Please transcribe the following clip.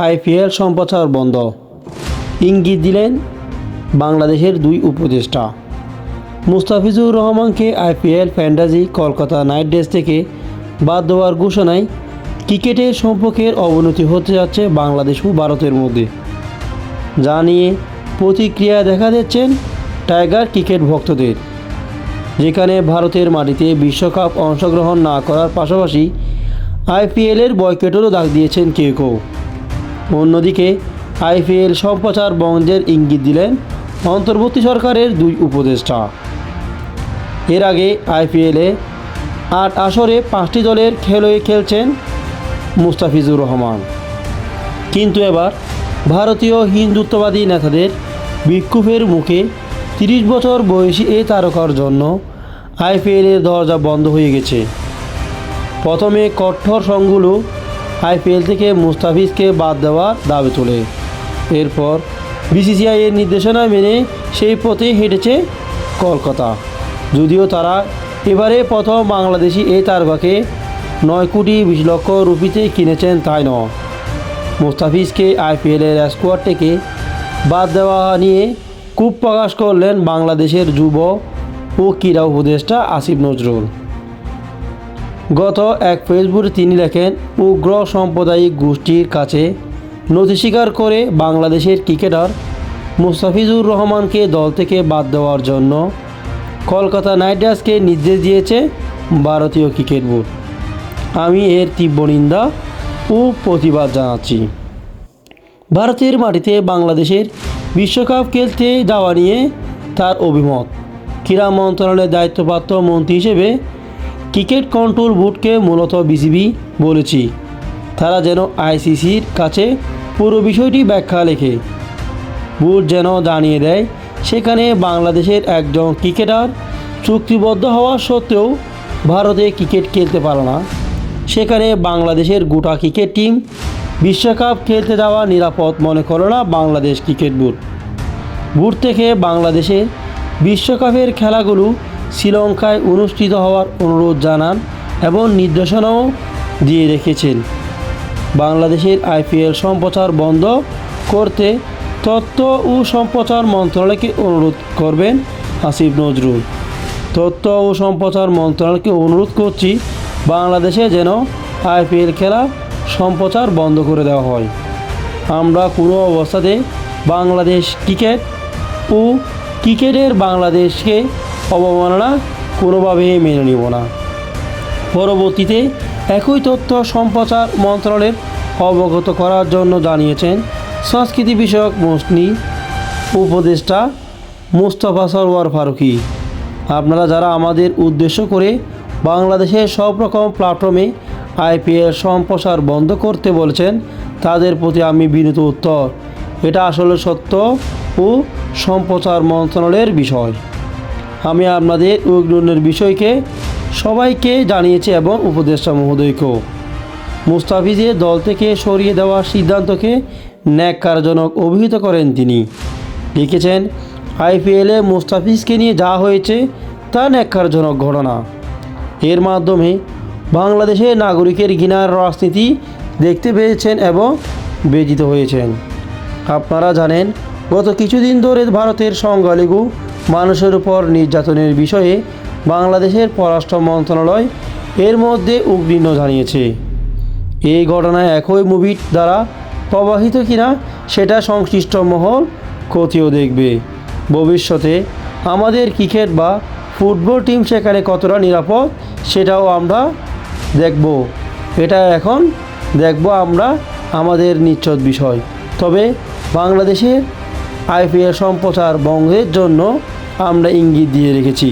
IPL সম্প্রচার বন্ধ, ইঙ্গিত দিলেন বাংলাদেশের দুই উপদেষ্টা। মুস্তাফিজুর রহমানকে IPL fantasy Kolkata night Riders থেকে বাদ দেওয়ার ঘোষণায় ক্রিকেটের সম্পর্কের অবনতি হতে যাচ্ছে বাংলাদেশ ও ভারতের মধ্যে। যা নিয়ে প্রতিক্রিয়া দেখা দিচ্ছেন টাইগার ক্রিকেট ভক্তদের, যেখানে ভারতের মাটিতে বিশ্বকাপ অংশগ্রহণ না করার পাশাপাশি আইপিএলের বয়কটেরও ডাক দিয়েছেন কেউ কেউ। অন্যদিকে আইপিএল সম্প্রচার বন্ধের ইঙ্গিত দিলেন অন্তর্বর্তী সরকারের দুই উপদেষ্টা। এর আগে আইপিএলে ৮ আসরে ৫টি দলের খেলোয়াড় খেলছেন মুস্তাফিজুর রহমান, কিন্তু এবার ভারতীয় হিন্দুত্ববাদী নেতাদের বিক্ষোভের মুখে ৩০ বছর বয়সী এই তারকার জন্য আইপিএলের দরজা বন্ধ হয়ে গেছে। প্রথমে কঠোর সংঘগুলো আইপিএল থেকে মুস্তাফিজকে বাদ দেওয়ার দাবি তোলে। এরপর বিসিসিআইয়ের নির্দেশনা মেনে সেই পথে হেঁটেছে কলকাতা। যদিও তারা এবারে প্রথম বাংলাদেশি এই তারকাকে ৯,২০,০০,০০০ রুপিতে কিনেছেন তাই নয়। মুস্তাফিজকে আইপিএলের স্কোয়াড থেকে বাদ দেওয়া নিয়ে ক্ষোভ প্রকাশ করলেন বাংলাদেশের যুব ও ক্রীড়া উপদেষ্টা আসিফ নজরুল। গত এক ফেসবুকে তিনি লেখেন, উগ্র সাম্প্রদায়িক গোষ্ঠীর কাছে নথি স্বীকার করে বাংলাদেশের ক্রিকেটার মুস্তাফিজুর রহমানকে দল থেকে বাদ দেওয়ার জন্য কলকাতা নাইট রাইডার্সকে নির্দেশ দিয়েছে ভারতীয় ক্রিকেট বোর্ড। আমি এর তীব্র নিন্দা ও প্রতিবাদ জানাচ্ছি। ভারতের মাটিতে বাংলাদেশের বিশ্বকাপ খেলতে যাওয়া নিয়ে তার অভিমত। ক্রীড়া মন্ত্রণালয়ের দায়িত্বপ্রাপ্ত মন্ত্রী হিসেবে ক্রিকেট কন্ট্রোল বোর্ডকে মূলত বিসিবি বলেছি, তারা যেন আইসিসির কাছে পুরো বিষয়টি ব্যাখ্যা লেখে। বোর্ড যেন জানিয়ে দেয় সেখানে বাংলাদেশের একজন ক্রিকেটার চুক্তিবদ্ধ হওয়া সত্ত্বেও ভারতে ক্রিকেট খেলতে পারে না, সেখানে বাংলাদেশের গোটা ক্রিকেট টিম বিশ্বকাপ খেলতে যাওয়া নিরাপদ মনে করে না বাংলাদেশ ক্রিকেট বোর্ড। বোর্ড থেকে বাংলাদেশের বিশ্বকাপের খেলাগুলো শ্রীলঙ্কায় অনুষ্ঠিত হওয়ার অনুরোধ জানান এবং নির্দেশনাও দিয়ে রেখেছেন। বাংলাদেশের আইপিএল সম্প্রচার বন্ধ করতে তথ্য ও সম্প্রচার মন্ত্রণালয়কে অনুরোধ করবেন আসিফ নজরুল। তথ্য ও সম্প্রচার মন্ত্রণালয়কে অনুরোধ করছি, বাংলাদেশে যেন আইপিএল খেলা সম্প্রচার বন্ধ করে দেওয়া হয়। আমরা কোনো অবস্থাতে বাংলাদেশ ক্রিকেট ও ক্রিকেটের বাংলাদেশকে অবমাননা কোনোভাবেই মেনে নেব না। পরবর্তীতে একই তথ্য সম্প্রচার মন্ত্রণালয়ের অবগত করার জন্য জানিয়েছেন সংস্কৃতি বিষয়ক মন্ত্রী উপদেষ্টা মুস্তফা সরওয়ার ফারুকী। আপনারা যারা আমাদের উদ্দেশ্য করে বাংলাদেশের সব রকম প্ল্যাটফর্মে আইপিএল সম্প্রচার বন্ধ করতে বলেছেন, তাদের প্রতি আমি বিনীত উত্তর, এটা আসলে সত্য ও সম্প্রচার মন্ত্রণালয়ের বিষয়। আমি আপনাদের উদ্বেগের বিষয়কে সবাইকে জানিয়েছি এবং উপদেষ্টা মহোদয়কেও। মুস্তাফিজের দল থেকে সরিয়ে দেওয়ার সিদ্ধান্তকে ন্যাক্কারজনক অভিহিত করেন তিনি। লিখেছেন, আইপিএলে মুস্তাফিজকে নিয়ে যা হয়েছে তা ন্যাক্কারজনক ঘটনা। এর মাধ্যমে বাংলাদেশের নাগরিকের ঘৃণার রাজনীতি দেখতে পেয়েছেন এবং ব্যথিত হয়েছেন। আপনারা জানেন, গত কিছুদিন ধরে ভারতের সংখ্যালঘু মানুষের উপর নির্যাতনের বিষয়ে বাংলাদেশের পররাষ্ট্র মন্ত্রণালয় এর মধ্যে উদ্বিগ্ন জানিয়েছে। এই ঘটনায় একই মুভির দ্বারা প্রবাহিত কিনা সেটা সংশ্লিষ্ট মহল খতিয়ে দেখবে। ভবিষ্যতে আমাদের ক্রিকেট বা ফুটবল টিম সেখানে কতটা নিরাপদ সেটাও আমরা দেখব। এটা এখন দেখব আমরা আমাদের নিশ্চিত বিষয়। তবে বাংলাদেশের আইপিএল সম্প্রচার বন্ধের জন্য আমরা ইঙ্গিত দিয়ে রেখেছি।